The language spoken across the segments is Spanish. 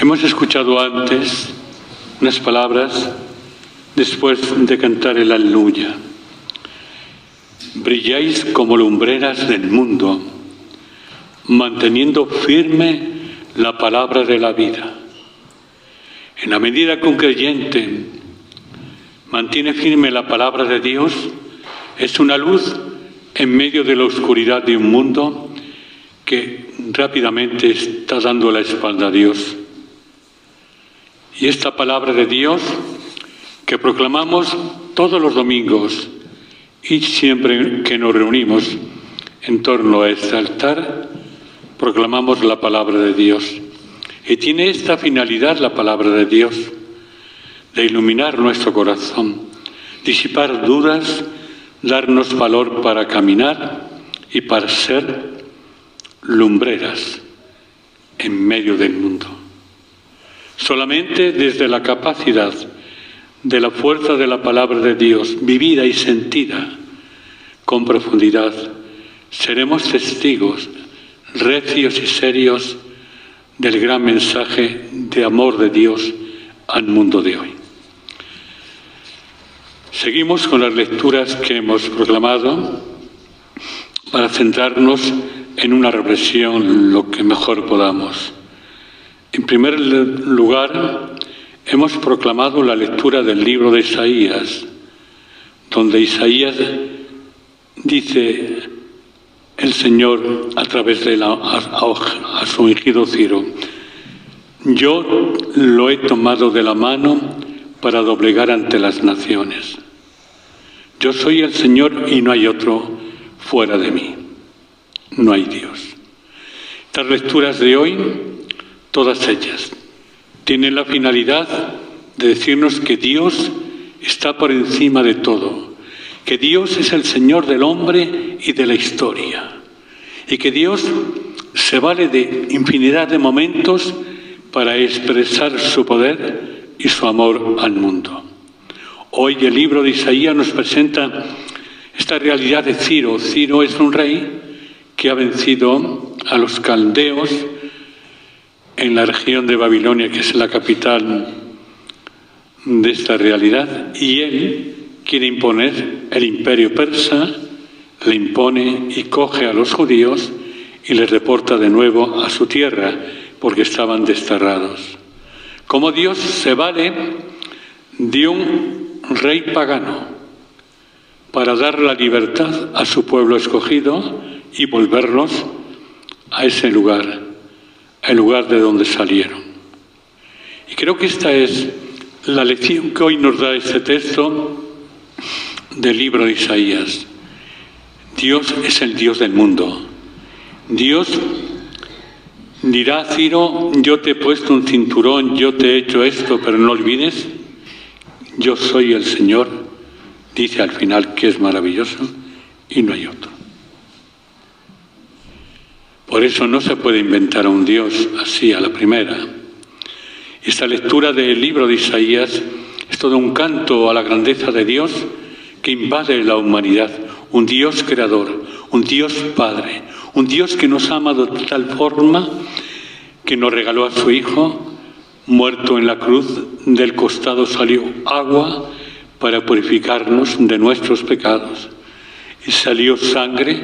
Hemos escuchado antes unas palabras después de cantar el Aleluya. Brilláis como lumbreras del mundo, manteniendo firme la palabra de la vida. En la medida que un creyente mantiene firme la palabra de Dios, es una luz en medio de la oscuridad de un mundo que rápidamente está dando la espalda a Dios. Y esta palabra de Dios que proclamamos todos los domingos y siempre que nos reunimos en torno a este altar, proclamamos la palabra de Dios. Y tiene esta finalidad la palabra de Dios, de iluminar nuestro corazón, disipar dudas, darnos valor para caminar y para ser lumbreras en medio del mundo. Solamente desde la capacidad de la fuerza de la palabra de Dios, vivida y sentida con profundidad, seremos testigos recios y serios del gran mensaje de amor de Dios al mundo de hoy. Seguimos con las lecturas que hemos proclamado para centrarnos en una reflexión lo que mejor podamos. En primer lugar, hemos proclamado la lectura del libro de Isaías, donde Isaías dice el Señor a través de a su ungido Ciro: yo lo he tomado de la mano para doblegar ante las naciones. Yo soy el Señor y no hay otro fuera de mí. No hay Dios. Estas lecturas de hoy, todas ellas, tienen la finalidad de decirnos que Dios está por encima de todo, que Dios es el Señor del hombre y de la historia, y que Dios se vale de infinidad de momentos para expresar su poder y su amor al mundo. Hoy el libro de Isaías nos presenta esta realidad de Ciro. Ciro es un rey que ha vencido a los caldeos en la región de Babilonia, que es la capital de esta realidad, y él quiere imponer el imperio persa, le impone y coge a los judíos y les reporta de nuevo a su tierra, porque estaban desterrados. Como Dios se vale de un rey pagano para dar la libertad a su pueblo escogido y volverlos a ese lugar, el lugar de donde salieron. Y creo que esta es la lección que hoy nos da este texto del libro de Isaías. Dios es el Dios del mundo. Dios dirá a Ciro: yo te he puesto un cinturón, yo te he hecho esto, pero no olvides, yo soy el Señor. Dice al final que es maravilloso y no hay otro. Por eso no se puede inventar a un Dios así a la primera. Esta lectura del libro de Isaías es todo un canto a la grandeza de Dios que invade la humanidad. Un Dios creador, un Dios Padre, un Dios que nos ha amado de tal forma que nos regaló a su Hijo, muerto en la cruz, del costado salió agua para purificarnos de nuestros pecados y salió sangre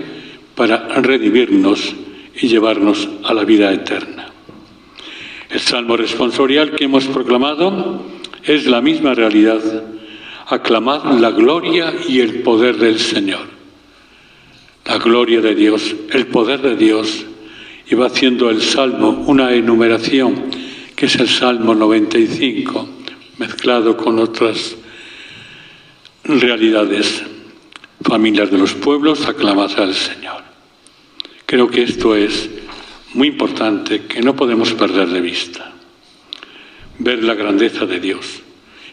para redimirnos y llevarnos a la vida eterna. El salmo responsorial que hemos proclamado es la misma realidad. Aclamad la gloria y el poder del Señor. La gloria de Dios, el poder de Dios. Y va haciendo el salmo una enumeración, que es el Salmo 95, mezclado con otras realidades. Familias de los pueblos, aclamad al Señor. Creo que esto es muy importante, que no podemos perder de vista. Ver la grandeza de Dios.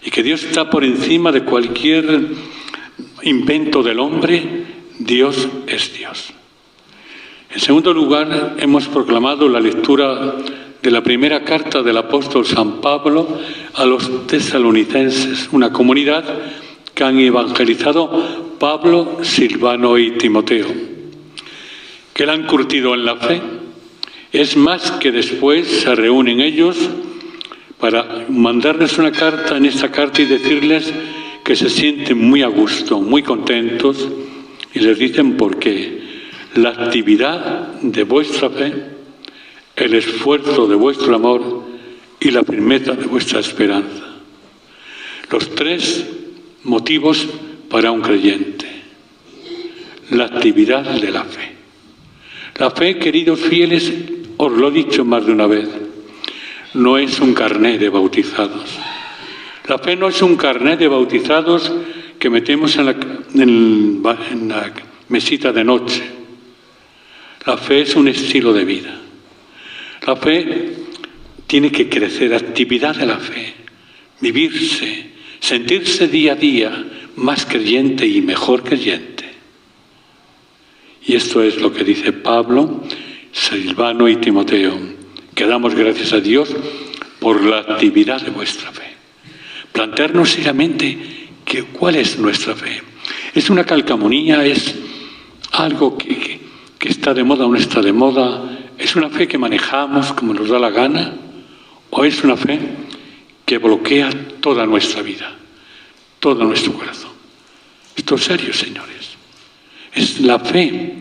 Y que Dios está por encima de cualquier invento del hombre. Dios es Dios. En segundo lugar, hemos proclamado la lectura de la primera carta del apóstol San Pablo a los tesalonicenses, una comunidad que han evangelizado Pablo, Silvano y Timoteo, que la han curtido en la fe. Es más, que después se reúnen ellos para mandarles una carta en esta carta y decirles que se sienten muy a gusto, muy contentos, y les dicen por qué. La actividad de vuestra fe, el esfuerzo de vuestro amor y la firmeza de vuestra esperanza. Los 3 motivos para un creyente. La actividad de la fe. La fe, queridos fieles, os lo he dicho más de una vez, no es un carné de bautizados. La fe no es un carné de bautizados que metemos en la mesita de noche. La fe es un estilo de vida. La fe tiene que crecer, actividad de la fe, vivirse, sentirse día a día más creyente y mejor creyente. Y esto es lo que dice Pablo, Silvano y Timoteo, que damos gracias a Dios por la actividad de vuestra fe. Plantearnos seriamente cuál es nuestra fe. ¿Es una calcamonía? ¿Es algo que está de moda o no está de moda? ¿Es una fe que manejamos como nos da la gana? ¿O es una fe que bloquea toda nuestra vida, todo nuestro corazón? Esto es serio, señores. Es la fe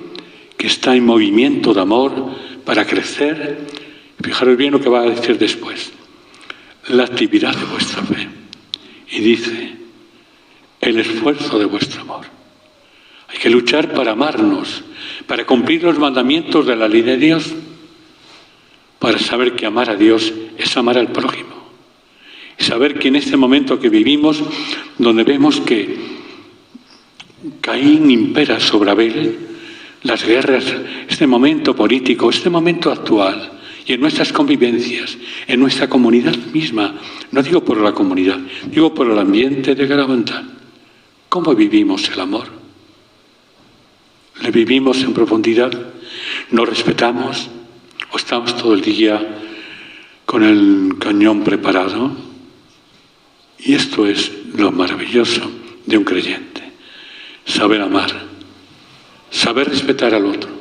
que está en movimiento de amor para crecer. Fijaros bien lo que va a decir después. La actividad de vuestra fe. Y dice, el esfuerzo de vuestro amor. Hay que luchar para amarnos, para cumplir los mandamientos de la ley de Dios, para saber que amar a Dios es amar al prójimo. Y saber que en este momento que vivimos, donde vemos que Caín impera sobre Abel, las guerras, este momento político, este momento actual, y en nuestras convivencias, en nuestra comunidad misma, no digo por la comunidad, digo por el ambiente de Garavantán. ¿Cómo vivimos el amor? ¿Le vivimos en profundidad? ¿Nos respetamos? ¿O estamos todo el día con el cañón preparado? Y esto es lo maravilloso de un creyente. Saber amar, saber respetar al otro,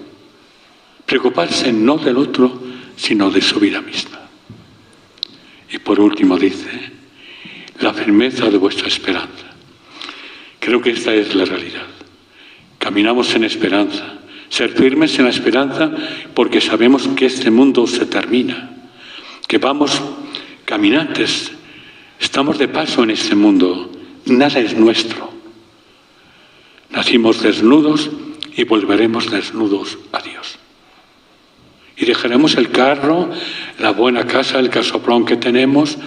preocuparse no del otro, sino de su vida misma. Y por último dice, la firmeza de vuestra esperanza. Creo que esta es la realidad. Caminamos en esperanza, ser firmes en la esperanza porque sabemos que este mundo se termina, que vamos caminantes, estamos de paso en este mundo, nada es nuestro. Nacimos desnudos y volveremos desnudos a Dios. Y dejaremos el carro, la buena casa, el casoplón que tenemos,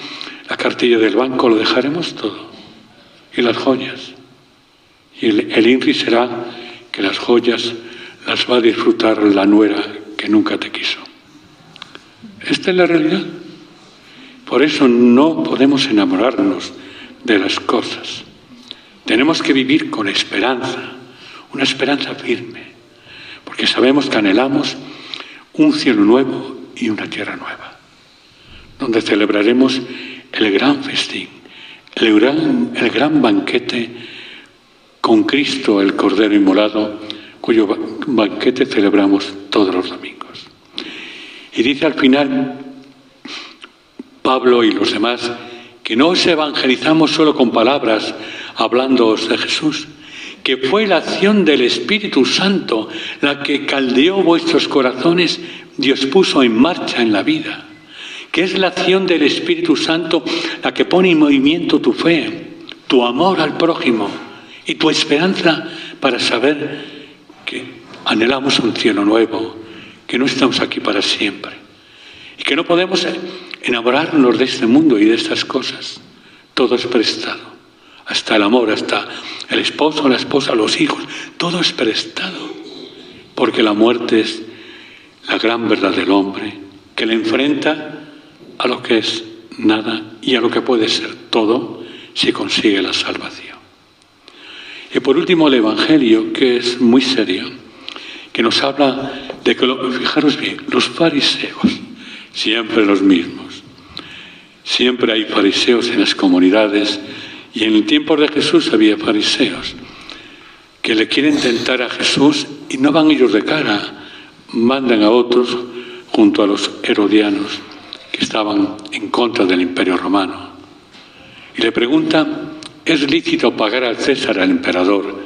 la cartilla del banco, lo dejaremos todo. Y las joyas. Y el INRI será que las joyas las va a disfrutar la nuera que nunca te quiso. Esta es la realidad. Por eso no podemos enamorarnos de las cosas. Tenemos que vivir con esperanza, una esperanza firme, porque sabemos que anhelamos un cielo nuevo y una tierra nueva, donde celebraremos el gran festín, el gran banquete con Cristo, el Cordero inmolado, cuyo banquete celebramos todos los domingos. Y dice al final Pablo y los demás que no os evangelizamos solo con palabras, hablándoos de Jesús, que fue la acción del Espíritu Santo la que caldeó vuestros corazones y os puso en marcha en la vida, que es la acción del Espíritu Santo la que pone en movimiento tu fe, tu amor al prójimo y tu esperanza para saber que anhelamos un cielo nuevo, que no estamos aquí para siempre y que no podemos enamorarnos de este mundo y de estas cosas. Todo es prestado. Hasta el amor, hasta el esposo, la esposa, los hijos, todo es prestado, porque la muerte es la gran verdad del hombre, que le enfrenta a lo que es nada y a lo que puede ser todo si consigue la salvación. Y por último el Evangelio, que es muy serio, que nos habla de que, fijaros bien, los fariseos, siempre los mismos, siempre hay fariseos en las comunidades. Y en el tiempo de Jesús había fariseos que le quieren tentar a Jesús y no van ellos de cara, mandan a otros junto a los herodianos que estaban en contra del Imperio Romano. Y le pregunta, ¿es lícito pagar al César, al emperador,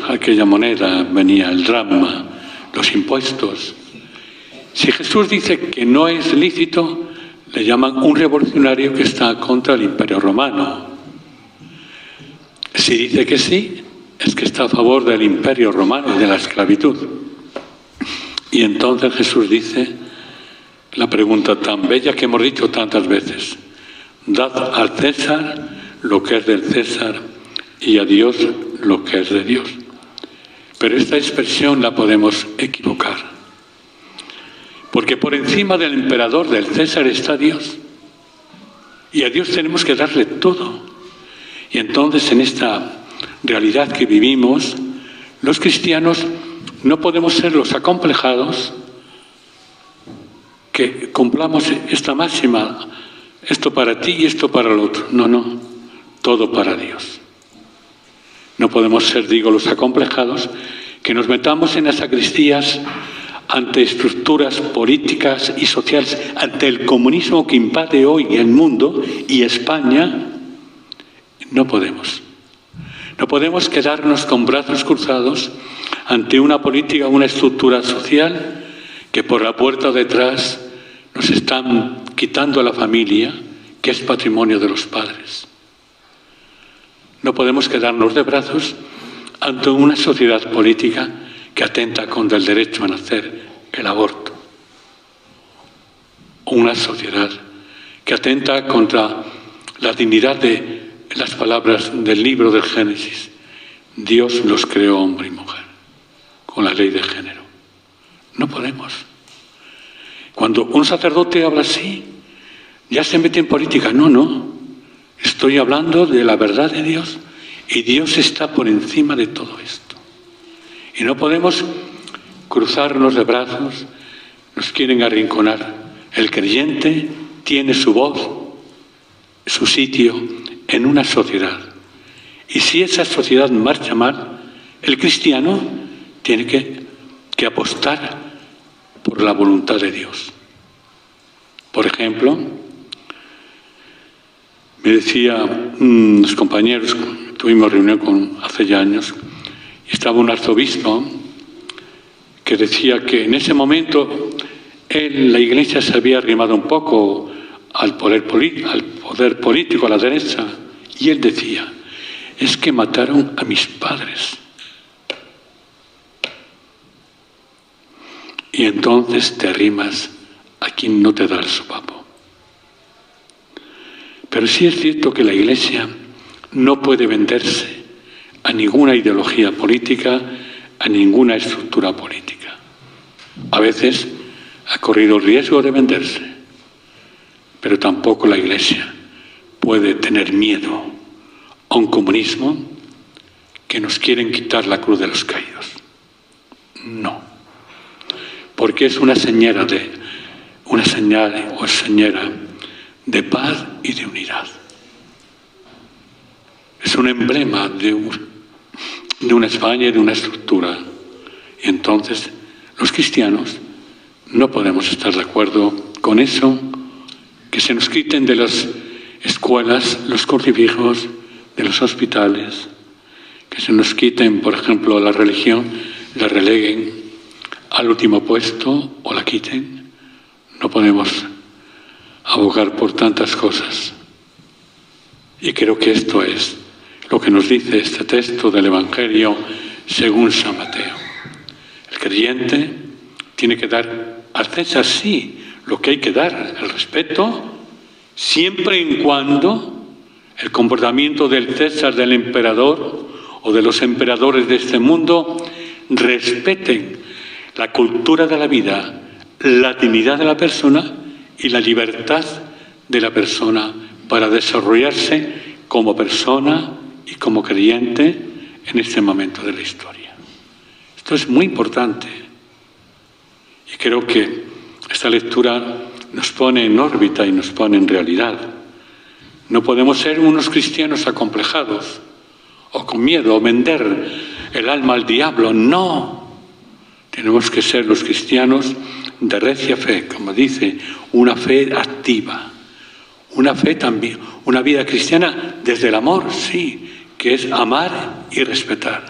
aquella moneda, venía el dracma, los impuestos? Si Jesús dice que no es lícito, le llaman un revolucionario que está contra el Imperio Romano. Si dice que sí, es que está a favor del Imperio Romano y de la esclavitud. Y entonces Jesús dice la pregunta tan bella que hemos dicho tantas veces: dad al César lo que es del César y a Dios lo que es de Dios. Pero esta expresión la podemos equivocar, porque por encima del emperador, del César, está Dios, y a Dios tenemos que darle todo. Y entonces, en esta realidad que vivimos, los cristianos no podemos ser los acomplejados que cumplamos esta máxima: esto para ti y esto para el otro. No, todo para Dios. No podemos ser, los acomplejados que nos metamos en las sacristías ante estructuras políticas y sociales, ante el comunismo que invade hoy el mundo y España. No podemos. No podemos quedarnos con brazos cruzados ante una política, una estructura social que por la puerta detrás nos están quitando a la familia, que es patrimonio de los padres. No podemos quedarnos de brazos ante una sociedad política que atenta contra el derecho a nacer, el aborto. Una sociedad que atenta contra la dignidad de las palabras del libro del Génesis: Dios los creó hombre y mujer, con la ley de género. No podemos. Cuando un sacerdote habla así, ya se mete en política. No. Estoy hablando de la verdad de Dios, y Dios está por encima de todo esto. Y no podemos cruzarnos de brazos, nos quieren arrinconar. El creyente tiene su voz, su sitio en una sociedad. Y si esa sociedad marcha mal, el cristiano tiene que apostar por la voluntad de Dios. Por ejemplo, me decía unos compañeros, tuvimos reunión hace ya años, y estaba un arzobispo que decía que en ese momento la Iglesia se había arrimado un poco al poder político, a la derecha, y él decía: es que mataron a mis padres. Y entonces te arrimas a quien no te da el sopapo. Pero sí es cierto que la Iglesia no puede venderse a ninguna ideología política, a ninguna estructura política. A veces ha corrido el riesgo de venderse, pero tampoco la Iglesia puede tener miedo a un comunismo que nos quieren quitar la cruz de los caídos. No, porque es una señal de paz y de unidad. Es un emblema de una España y de una estructura. Y entonces los cristianos no podemos estar de acuerdo con eso, que se nos quiten de las escuelas los crucifijos, de los hospitales, que se nos quiten, por ejemplo, la religión, la releguen al último puesto o la quiten. No podemos abogar por tantas cosas. Y creo que esto es lo que nos dice este texto del Evangelio según San Mateo. El creyente tiene que dar al César, sí, lo que hay que dar, el respeto, siempre y cuando el comportamiento del César, del emperador o de los emperadores de este mundo respeten la cultura de la vida, la dignidad de la persona y la libertad de la persona para desarrollarse como persona y como creyente en este momento de la historia. Esto es muy importante y creo que esta lectura nos pone en órbita y nos pone en realidad. No podemos ser unos cristianos acomplejados o con miedo o vender el alma al diablo. No, tenemos que ser los cristianos de recia fe, como dice, una fe activa, una fe también, una vida cristiana desde el amor, sí, que es amar y respetar.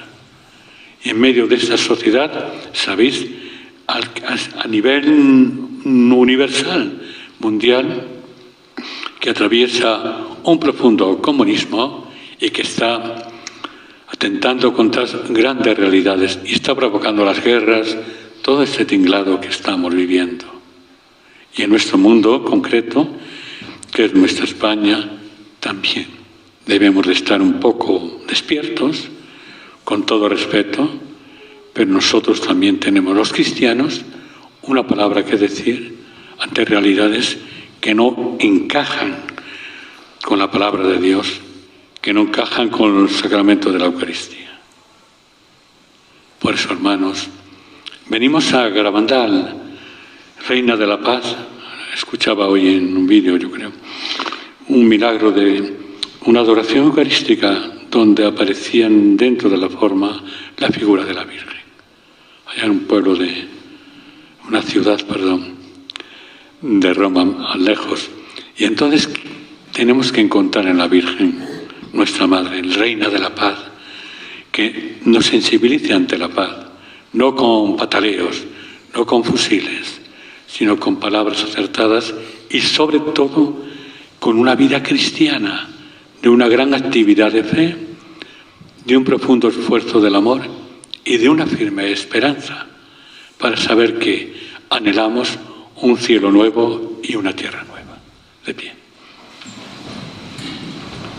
Y en medio de esta sociedad, sabéis, a nivel universal, mundial, que atraviesa un profundo comunismo y que está atentando contra grandes realidades y está provocando las guerras, todo este tinglado que estamos viviendo. Y en nuestro mundo concreto, que es nuestra España, también debemos de estar un poco despiertos, con todo respeto, pero nosotros también tenemos, los cristianos, una palabra que decir ante realidades que no encajan con la palabra de Dios, que no encajan con el sacramento de la Eucaristía. Por eso, hermanos, venimos a Garabandal, Reina de la Paz. Escuchaba hoy en un vídeo, yo creo, un milagro de una adoración eucarística donde aparecían dentro de la forma la figura de la Virgen. Allá en un pueblo una ciudad, de Roma, lejos. Y entonces tenemos que encontrar en la Virgen, nuestra Madre, Reina de la Paz, que nos sensibilice ante la paz, no con pataleos, no con fusiles, sino con palabras acertadas y sobre todo con una vida cristiana, de una gran actividad de fe, de un profundo esfuerzo del amor y de una firme esperanza para saber que anhelamos un cielo nuevo y una tierra nueva. De pie.